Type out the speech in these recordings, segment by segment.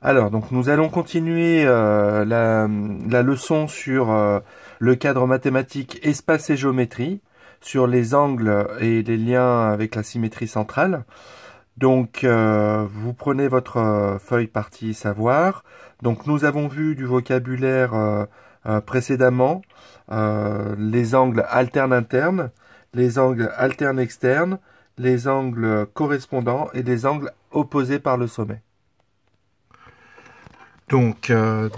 Alors, donc nous allons continuer la leçon sur le cadre mathématique espace et géométrie, sur les angles et les liens avec la symétrie centrale. Donc, vous prenez votre feuille partie savoir. Donc, nous avons vu du vocabulaire précédemment, les angles alternes internes, les angles alternes externes, les angles correspondants et les angles opposés par le sommet. Donc,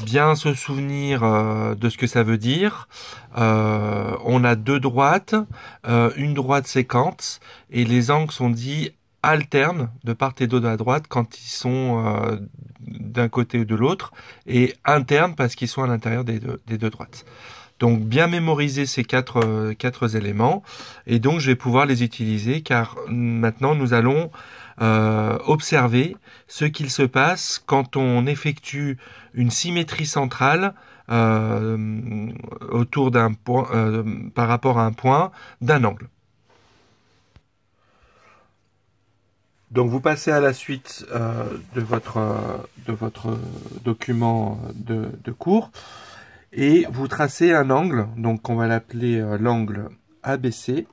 bien se souvenir de ce que ça veut dire. On a deux droites, une droite séquente, et les angles sont dits alternes de part et d'autre de la droite quand ils sont d'un côté ou de l'autre, et internes parce qu'ils sont à l'intérieur des deux droites. Donc, bien mémoriser ces quatre éléments, et donc je vais pouvoir les utiliser car maintenant nous allons observer ce qu'il se passe quand on effectue une symétrie centrale autour d'un point, par rapport à un point d'un angle. Donc vous passez à la suite de votre document de cours et vous tracez un angle, donc on va l'appeler l'angle ABC.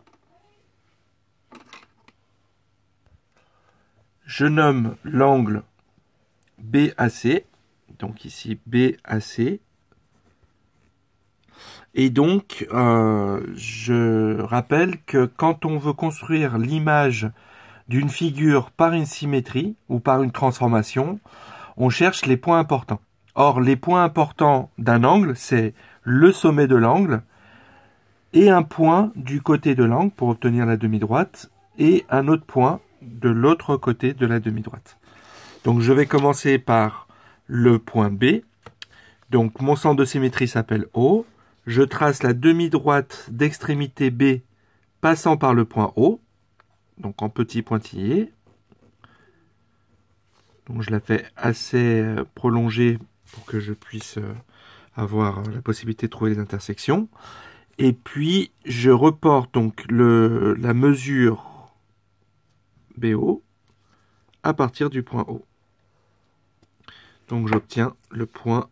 Je nomme l'angle BAC, donc ici BAC. Et donc, je rappelle que quand on veut construire l'image d'une figure par une symétrie ou par une transformation, on cherche les points importants. Or, les points importants d'un angle, c'est le sommet de l'angle et un point du côté de l'angle pour obtenir la demi-droite et un autre point de l'autre côté de la demi-droite. Donc, je vais commencer par le point B. Donc, mon centre de symétrie s'appelle O. Je trace la demi-droite d'extrémité B passant par le point O, donc en petit pointillé. Donc je la fais assez prolongée pour que je puisse avoir la possibilité de trouver les intersections. Et puis je reporte donc la mesure BO à partir du point O. Donc j'obtiens le point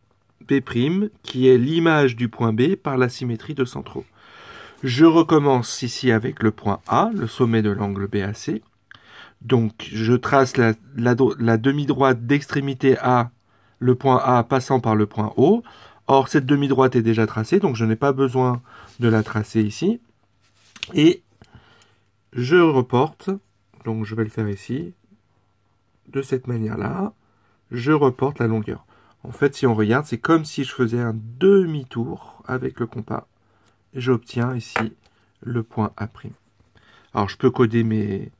B', qui est l'image du point B par la symétrie de centraux. Je recommence ici avec le point A, le sommet de l'angle BAC. Donc, je trace la demi-droite d'extrémité A, le point A passant par le point O. Or, cette demi-droite est déjà tracée, donc je n'ai pas besoin de la tracer ici. Et je reporte, donc je vais le faire ici, de cette manière-là. Je reporte la longueur. En fait, si on regarde, c'est comme si je faisais un demi-tour avec le compas. Et j'obtiens ici le point A'. Alors, je peux coder mes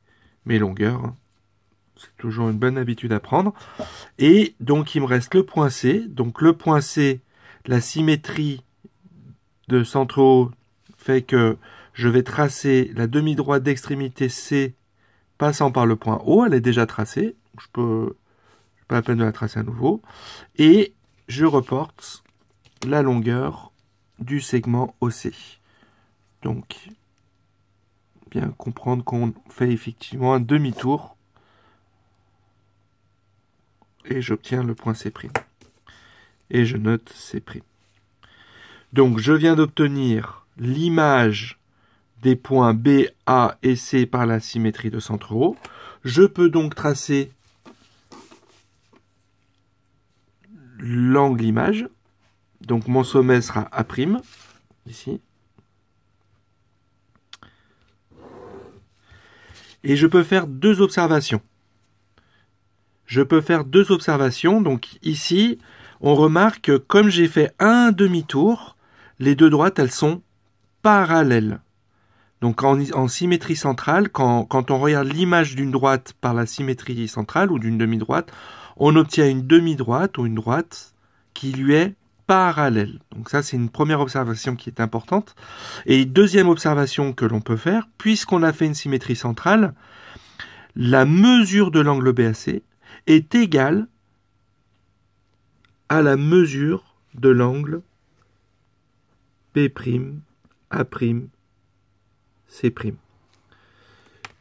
longueurs. C'est toujours une bonne habitude à prendre. Et donc, il me reste le point C. Donc, le point C, la symétrie de centraux fait que je vais tracer la demi-droite d'extrémité C passant par le point O. Elle est déjà tracée. Je peux pas la peine de la tracer à nouveau. Et je reporte la longueur du segment OC. Donc, bien comprendre qu'on fait effectivement un demi-tour et j'obtiens le point C'. Et je note C'. Donc, je viens d'obtenir l'image des points B, A et C par la symétrie de centraux. Je peux donc tracer l'angle image. Donc, mon sommet sera A', ici. Et je peux faire deux observations. Donc ici, on remarque que comme j'ai fait un demi-tour, les deux droites, elles sont parallèles. Donc en symétrie centrale, quand on regarde l'image d'une droite par la symétrie centrale ou d'une demi-droite, on obtient une demi-droite ou une droite qui lui est parallèle. Donc ça, c'est une première observation qui est importante. Et deuxième observation que l'on peut faire, puisqu'on a fait une symétrie centrale, la mesure de l'angle BAC est égale à la mesure de l'angle B', A', C'.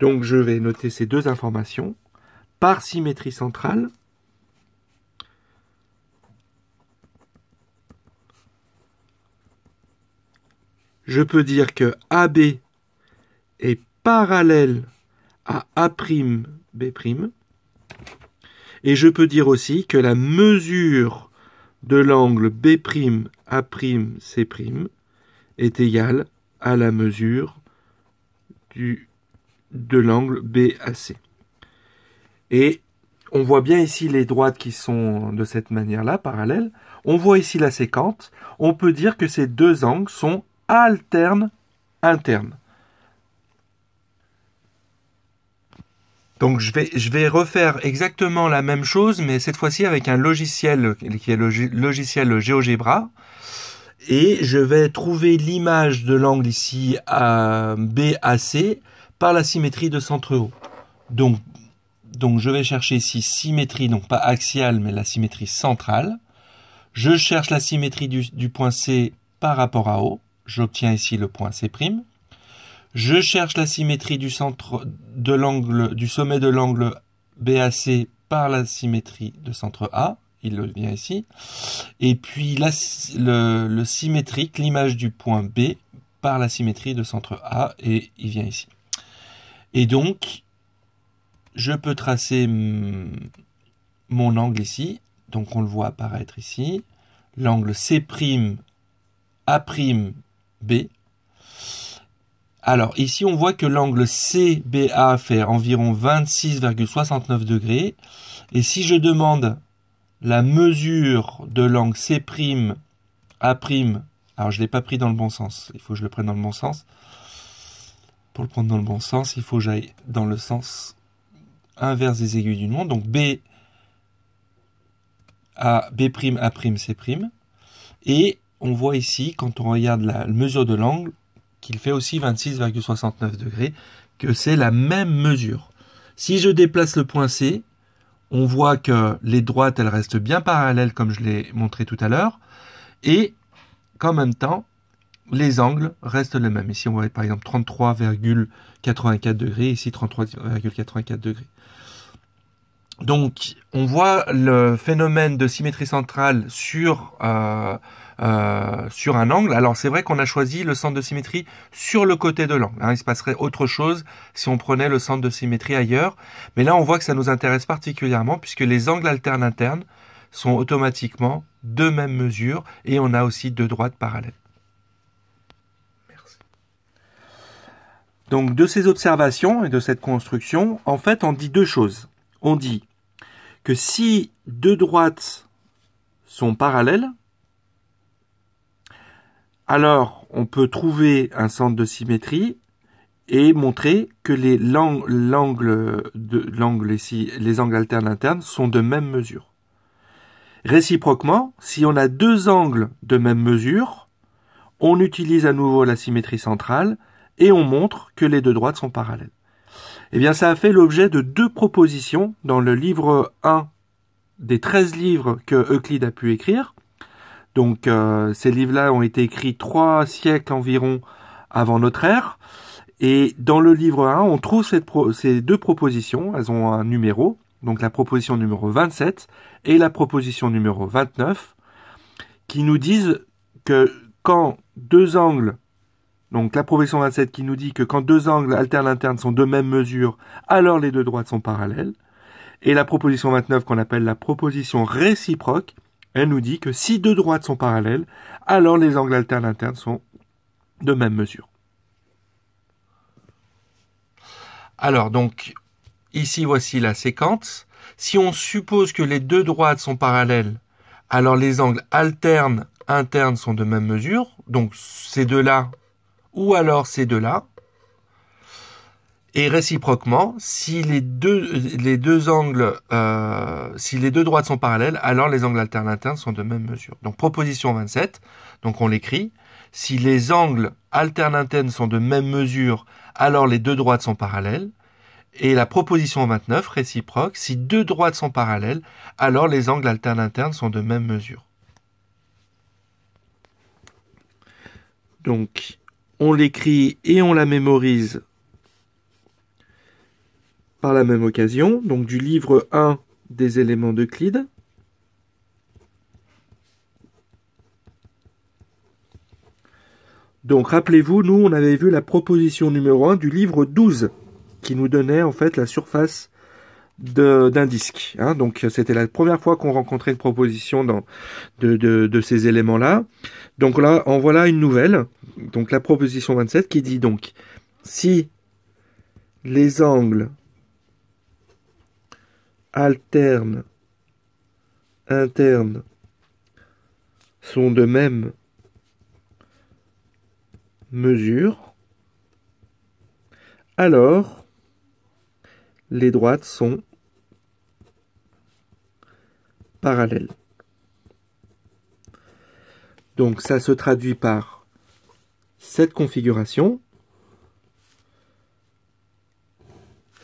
Donc je vais noter ces deux informations par symétrie centrale. je peux dire que AB est parallèle à A'B'. Et je peux dire aussi que la mesure de l'angle B'A'C' est égale à la mesure de l'angle BAC. Et on voit bien ici les droites qui sont de cette manière-là, parallèles. On voit ici la séquente. On peut dire que ces deux angles sont alternes internes. Donc je vais refaire exactement la même chose, mais cette fois-ci avec un logiciel qui est le logiciel GeoGebra. Et je vais trouver l'image de l'angle ici à BAC par la symétrie de centre haut. Donc je vais chercher ici symétrie, donc pas axiale, mais la symétrie centrale. Je cherche la symétrie du point C par rapport à O. J'obtiens ici le point C'. Je cherche la symétrie du centre de l'angle, du sommet de l'angle BAC par la symétrie de centre A. Il vient ici. Et puis le symétrique, l'image du point B par la symétrie de centre A, et il vient ici. Et donc, je peux tracer mon angle ici. Donc on le voit apparaître ici. L'angle C'A'B. Alors ici on voit que l'angle CBA fait environ 26,69 degrés. Et si je demande la mesure de l'angle C'A'B, alors je ne l'ai pas pris dans le bon sens, il faut que je le prenne dans le bon sens. Pour le prendre dans le bon sens, il faut que j'aille dans le sens inverse des aiguilles d'une montre. Donc B'A'C'. Et on voit ici, quand on regarde la mesure de l'angle, qu'il fait aussi 26,69 degrés, que c'est la même mesure. Si je déplace le point C, on voit que les droites, elles restent bien parallèles, comme je l'ai montré tout à l'heure, et qu'en même temps, les angles restent les mêmes. Ici, on va être par exemple 33,84 degrés, ici 33,84 degrés. Donc, on voit le phénomène de symétrie centrale sur un angle. Alors, c'est vrai qu'on a choisi le centre de symétrie sur le côté de l'angle. Il se passerait autre chose si on prenait le centre de symétrie ailleurs. Mais là, on voit que ça nous intéresse particulièrement puisque les angles alternes internes sont automatiquement de même mesure et on a aussi deux droites parallèles. Merci. Donc, de ces observations et de cette construction, en fait, on dit deux choses. On dit que si deux droites sont parallèles, alors on peut trouver un centre de symétrie et montrer que les angles alternes internes sont de même mesure. Réciproquement, si on a deux angles de même mesure, on utilise à nouveau la symétrie centrale et on montre que les deux droites sont parallèles. Eh bien, ça a fait l'objet de deux propositions dans le livre 1 des 13 livres que Euclide a pu écrire. Donc, ces livres-là ont été écrits 3 siècles environ avant notre ère. Et dans le livre 1, on trouve ces deux propositions. Elles ont un numéro. Donc, la proposition numéro 27 et la proposition numéro 29 qui nous disent que quand deux angles, donc la proposition 27 qui nous dit que quand deux angles alternes internes sont de même mesure, alors les deux droites sont parallèles. Et la proposition 29 qu'on appelle la proposition réciproque, elle nous dit que si deux droites sont parallèles, alors les angles alternes internes sont de même mesure. Alors donc, ici voici la séquence. Si on suppose que les deux droites sont parallèles, alors les angles alternes internes sont de même mesure, donc ces deux-là ou alors ces deux-là. Et réciproquement, si les deux angles, si les deux droites sont parallèles, alors les angles alternes internes sont de même mesure. Donc proposition 27, donc on l'écrit. Si les angles alternes internes sont de même mesure, alors les deux droites sont parallèles. Et la proposition 29, réciproque, si deux droites sont parallèles, alors les angles alternes internes sont de même mesure. Donc, on l'écrit et on la mémorise par la même occasion, donc du livre 1 des éléments d'Euclide. Donc rappelez-vous, nous on avait vu la proposition numéro 1 du livre 12 qui nous donnait en fait la surface d'un disque. Hein. Donc c'était la première fois qu'on rencontrait une proposition de ces éléments-là. Donc là, en voilà une nouvelle. Donc la proposition 27 qui dit donc si les angles alternes internes sont de même mesure, alors les droites sont parallèles. Donc ça se traduit par cette configuration.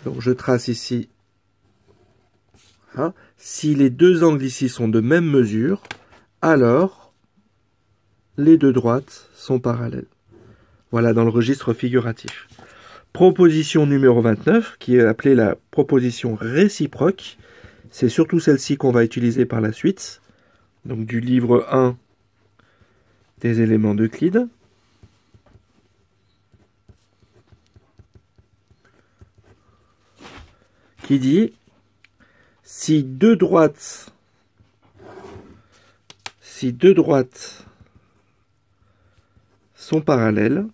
Donc je trace ici. Hein, si les deux angles ici sont de même mesure, alors les deux droites sont parallèles. Voilà dans le registre figuratif. Proposition numéro 29, qui est appelée la proposition réciproque. C'est surtout celle-ci qu'on va utiliser par la suite. Donc du livre 1 des éléments d'Euclide. Qui dit si deux droites sont parallèles,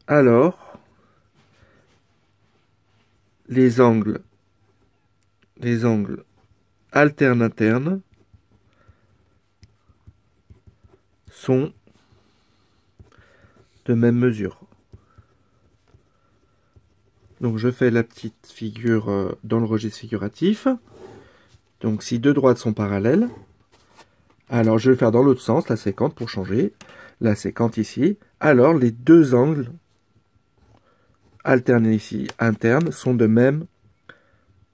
alors les angles alternes internes sont de même mesure. Donc je fais la petite figure dans le registre figuratif. Donc si deux droites sont parallèles, alors je vais le faire dans l'autre sens, la sécante pour changer. La sécante ici. Alors les deux angles alternes ici, internes, sont de même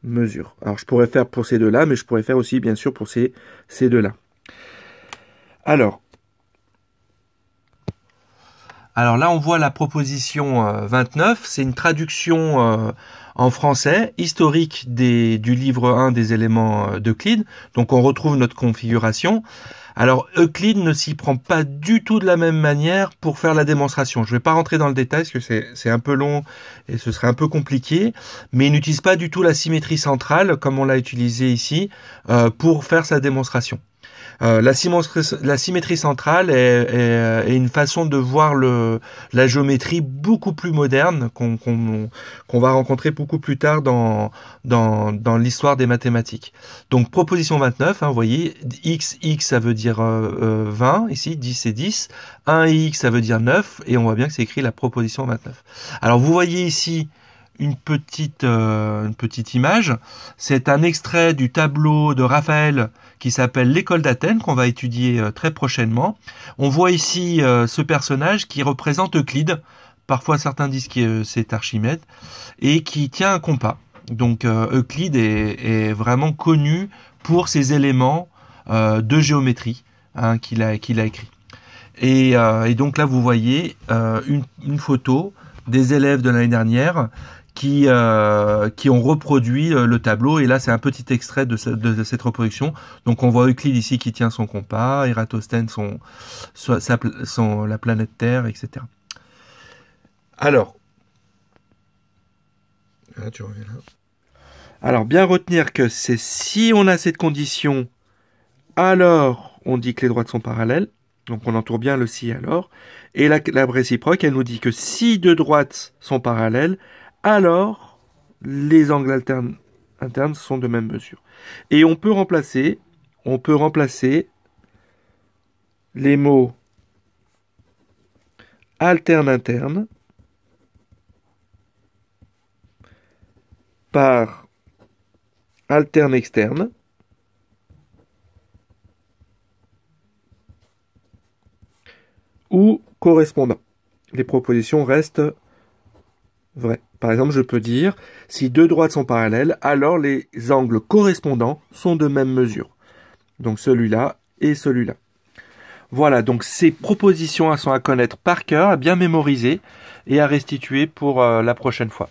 mesure. Alors je pourrais faire pour ces deux-là, mais je pourrais faire aussi bien sûr pour ces deux-là. Alors là, on voit la proposition 29, c'est une traduction en français, historique du livre 1 des éléments d'Euclide. Donc on retrouve notre configuration. Alors Euclide ne s'y prend pas du tout de la même manière pour faire la démonstration. Je ne vais pas rentrer dans le détail parce que c'est un peu long et ce serait un peu compliqué, mais il n'utilise pas du tout la symétrie centrale comme on l'a utilisé ici pour faire sa démonstration. La symétrie centrale est une façon de voir la géométrie beaucoup plus moderne qu'on va rencontrer beaucoup plus tard dans l'histoire des mathématiques. Donc proposition 29, hein, vous voyez, x ça veut dire 20, ici 10 c'est 10, 1x ça veut dire 9, et on voit bien que c'est écrit la proposition 29. Alors vous voyez ici une petite image, c'est un extrait du tableau de Raphaël qui s'appelle l'École d'Athènes, qu'on va étudier très prochainement. On voit ici ce personnage qui représente Euclide, parfois certains disent que c'est Archimède, et qui tient un compas. Donc Euclide est vraiment connu pour ses éléments de géométrie hein, qu'il a écrit. Et donc là, vous voyez une photo des élèves de l'année dernière qui ont reproduit le tableau. Et là, c'est un petit extrait de cette reproduction. Donc, on voit Euclide ici qui tient son compas, Ératosthène la planète Terre, etc. Alors, tu reviens là. Alors, bien retenir que c'est si on a cette condition, alors on dit que les droites sont parallèles. Donc, on entoure bien le si alors. Et la réciproque, elle nous dit que si deux droites sont parallèles, alors les angles internes sont de même mesure. Et on peut remplacer les mots alterne interne par alterne externe ou correspondant. Les propositions restent vraies. Par exemple, je peux dire, si deux droites sont parallèles, alors les angles correspondants sont de même mesure. Donc celui-là et celui-là. Voilà, donc ces propositions sont à connaître par cœur, à bien mémoriser et à restituer pour la prochaine fois.